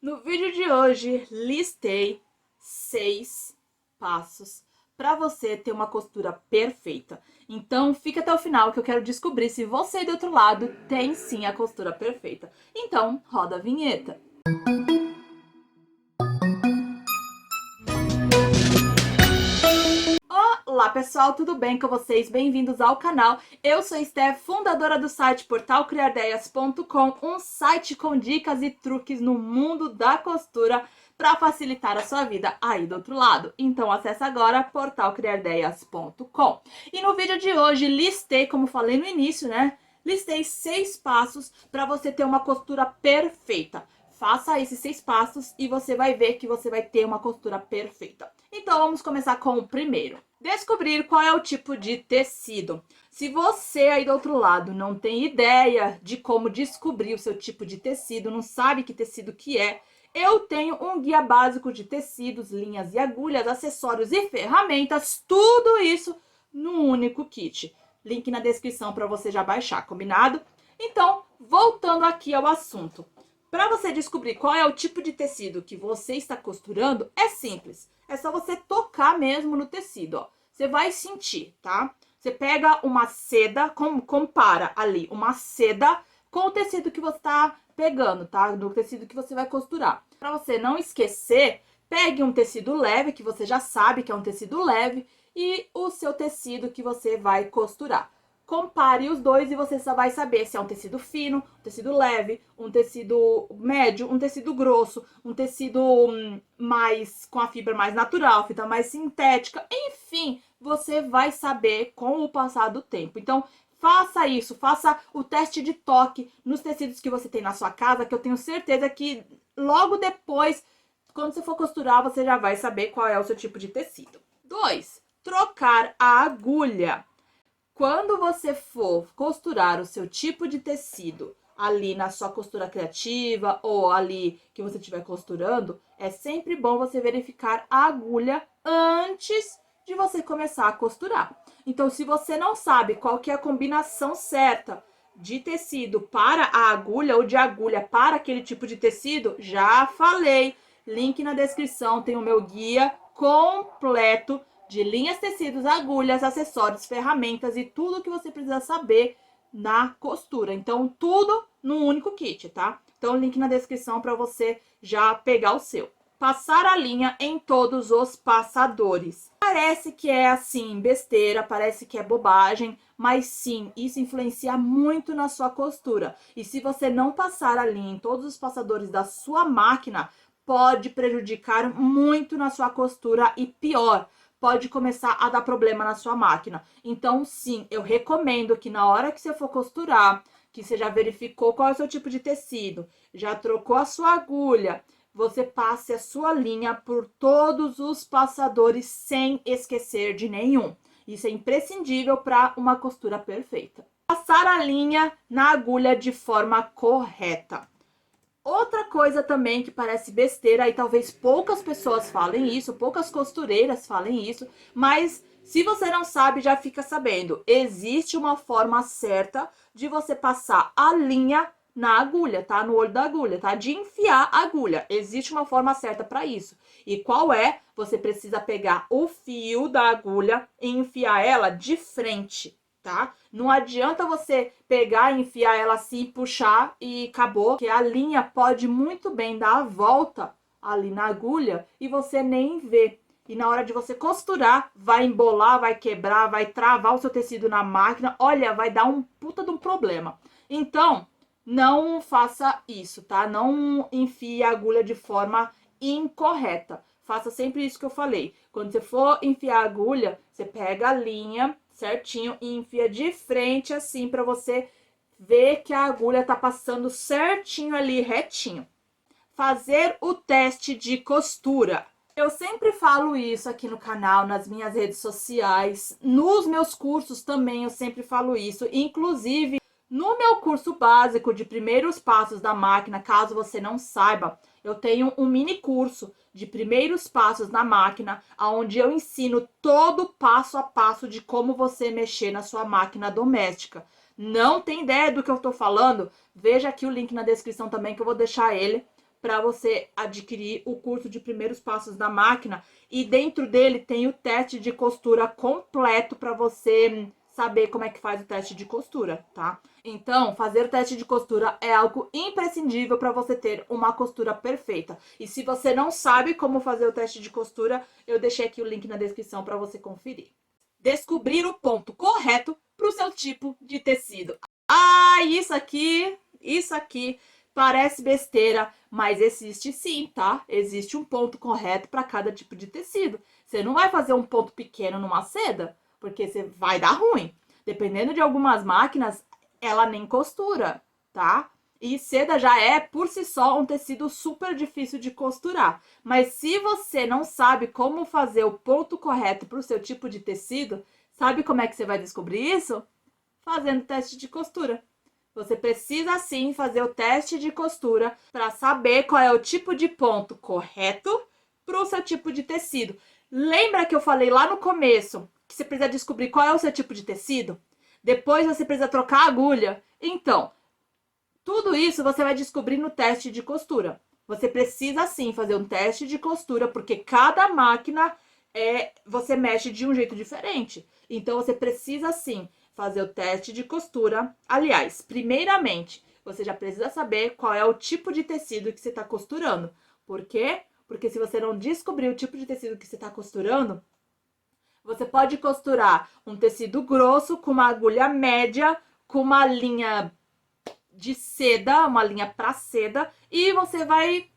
No vídeo de hoje, listei 6 passos para você ter uma costura perfeita. Então, fica até o final que eu quero descobrir se você do outro lado tem sim a costura perfeita. Então, roda a vinheta. Olá pessoal, tudo bem com vocês? Bem-vindos ao canal. Eu sou Steph, fundadora do site portalcriardeias.com, um site com dicas e truques no mundo da costura para facilitar a sua vida aí do outro lado. Então acessa agora portalcriardeias.com. E no vídeo de hoje listei, como falei no início, né? Listei 6 passos para você ter uma costura perfeita. Faça esses 6 passos e você vai ver que você vai ter uma costura perfeita. Então vamos começar com o primeiro. Descobrir qual é o tipo de tecido. Se você aí do outro lado não tem ideia de como descobrir o seu tipo de tecido, não sabe que tecido que é, eu tenho um guia básico de tecidos, linhas e agulhas, acessórios e ferramentas, tudo isso num único kit. Link na descrição para você já baixar, combinado? Então, voltando aqui ao assunto. Para você descobrir qual é o tipo de tecido que você está costurando, é simples. É só você tocar mesmo no tecido, ó. Você vai sentir, tá? Você pega uma seda, compara ali uma seda com o tecido que você tá pegando, tá? No tecido que você vai costurar. Para você não esquecer, pegue um tecido leve, que você já sabe que é um tecido leve, e o seu tecido que você vai costurar. Compare os dois e você só vai saber se é um tecido fino, um tecido leve, um tecido médio, um tecido grosso, um tecido mais com a fibra mais natural, fita mais sintética, enfim, você vai saber com o passar do tempo. Então, faça isso, faça o teste de toque nos tecidos que você tem na sua casa, que eu tenho certeza que logo depois, quando você for costurar, você já vai saber qual é o seu tipo de tecido. 2. Trocar a agulha. Quando você for costurar o seu tipo de tecido ali na sua costura criativa ou ali que você estiver costurando, é sempre bom você verificar a agulha antes de você começar a costurar. Então, se você não sabe qual que é a combinação certa de tecido para a agulha ou de agulha para aquele tipo de tecido, já falei. Link na descrição, tem o meu guia completo de linhas, tecidos, agulhas, acessórios, ferramentas e tudo que você precisa saber na costura. Então, tudo num único kit, tá? Então, link na descrição para você já pegar o seu. Passar a linha em todos os passadores. Parece que é assim, besteira, parece que é bobagem, mas sim, isso influencia muito na sua costura. E se você não passar a linha em todos os passadores da sua máquina, pode prejudicar muito na sua costura e pior, pode começar a dar problema na sua máquina. Então, sim, eu recomendo que na hora que você for costurar, que você já verificou qual é o seu tipo de tecido, já trocou a sua agulha, você passe a sua linha por todos os passadores sem esquecer de nenhum. Isso é imprescindível para uma costura perfeita. Passar a linha na agulha de forma correta. Outra coisa também que parece besteira, e talvez poucas pessoas falem isso, poucas costureiras falem isso, mas se você não sabe, já fica sabendo. Existe uma forma certa de você passar a linha na agulha, tá? No olho da agulha, tá? De enfiar a agulha. Existe uma forma certa para isso. E qual é? Você precisa pegar o fio da agulha e enfiar ela de frente, tá? Não adianta você pegar, enfiar ela assim, puxar e acabou, que a linha pode muito bem dar a volta ali na agulha e você nem vê. E na hora de você costurar, vai embolar, vai quebrar, vai travar o seu tecido na máquina. Olha, vai dar um puta de um problema. Então, não faça isso, tá? Não enfie a agulha de forma incorreta. Faça sempre isso que eu falei. Quando você for enfiar a agulha, você pega a linha certinho e enfia de frente assim para você ver que a agulha tá passando certinho ali, retinho. Fazer o teste de costura. Eu sempre falo isso aqui no canal, nas minhas redes sociais, nos meus cursos também eu sempre falo isso, inclusive no meu curso básico de primeiros passos da máquina, caso você não saiba, eu tenho um mini curso de primeiros passos na máquina, onde eu ensino todo passo a passo de como você mexer na sua máquina doméstica. Não tem ideia do que eu tô falando? Veja aqui o link na descrição também que eu vou deixar ele para você adquirir o curso de primeiros passos da máquina. E dentro dele tem o teste de costura completo para você saber como é que faz o teste de costura, tá? Então, fazer o teste de costura é algo imprescindível para você ter uma costura perfeita. E se você não sabe como fazer o teste de costura, eu deixei aqui o link na descrição para você conferir. Descobrir o ponto correto para o seu tipo de tecido. Ah, isso aqui parece besteira, mas existe sim, tá? Existe um ponto correto para cada tipo de tecido. Você não vai fazer um ponto pequeno numa seda, porque você vai dar ruim. Dependendo de algumas máquinas, ela nem costura, tá? E seda já é, por si só, um tecido super difícil de costurar. Mas se você não sabe como fazer o ponto correto para o seu tipo de tecido, sabe como é que você vai descobrir isso? Fazendo teste de costura. Você precisa sim fazer o teste de costura para saber qual é o tipo de ponto correto para o seu tipo de tecido. Lembra que eu falei lá no começo que você precisa descobrir qual é o seu tipo de tecido? Depois você precisa trocar a agulha. Então, tudo isso você vai descobrir no teste de costura. Você precisa sim fazer um teste de costura, porque cada máquina você mexe de um jeito diferente. Então você precisa sim fazer o teste de costura. Aliás, primeiramente, você já precisa saber qual é o tipo de tecido que você está costurando. Por quê? Porque se você não descobrir o tipo de tecido que você está costurando, você pode costurar um tecido grosso com uma agulha média, com uma linha de seda, uma linha pra seda, e você vai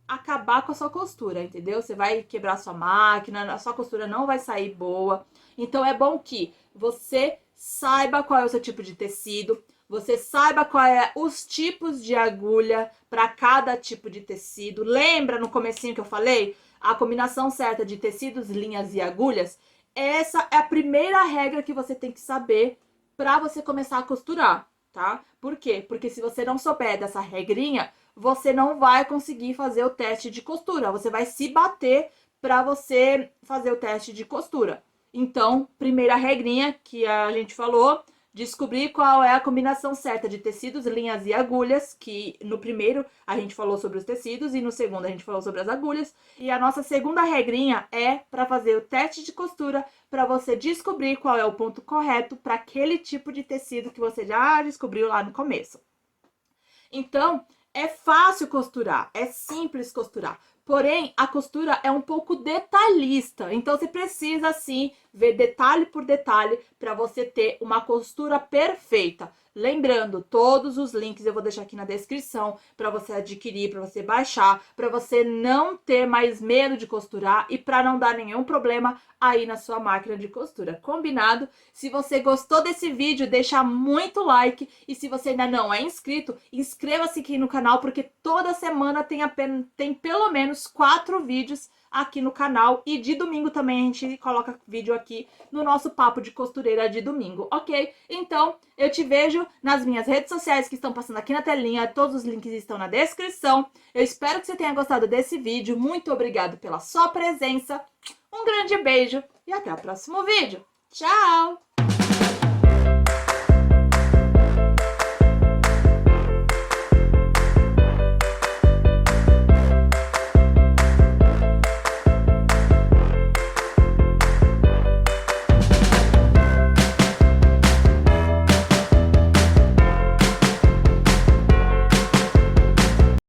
acabar com a sua costura, entendeu? Você vai quebrar a sua máquina, a sua costura não vai sair boa. Então é bom que você saiba qual é o seu tipo de tecido, você saiba qual é os tipos de agulha para cada tipo de tecido. Lembra no comecinho que eu falei? A combinação certa de tecidos, linhas e agulhas? Essa é a primeira regra que você tem que saber para você começar a costurar, tá? Por quê? Porque se você não souber dessa regrinha, você não vai conseguir fazer o teste de costura. Você vai se bater para você fazer o teste de costura. Então, primeira regrinha que a gente falou, descobrir qual é a combinação certa de tecidos, linhas e agulhas, que no primeiro a gente falou sobre os tecidos e no segundo a gente falou sobre as agulhas. E a nossa segunda regrinha é para fazer o teste de costura, para você descobrir qual é o ponto correto para aquele tipo de tecido que você já descobriu lá no começo. Então, é fácil costurar, é simples costurar. Porém, a costura é um pouco detalhista. Então, você precisa, sim, ver detalhe por detalhe para você ter uma costura perfeita. Lembrando, todos os links eu vou deixar aqui na descrição para você adquirir, para você baixar, para você não ter mais medo de costurar e para não dar nenhum problema aí na sua máquina de costura. Combinado? Se você gostou desse vídeo, deixa muito like e se você ainda não é inscrito, inscreva-se aqui no canal porque toda semana tem pelo menos 4 vídeos aqui no canal e de domingo também a gente coloca vídeo aqui no nosso papo de costureira de domingo, ok? Então, eu te vejo nas minhas redes sociais que estão passando aqui na telinha, todos os links estão na descrição. Eu espero que você tenha gostado desse vídeo, muito obrigado pela sua presença, um grande beijo e até o próximo vídeo. Tchau!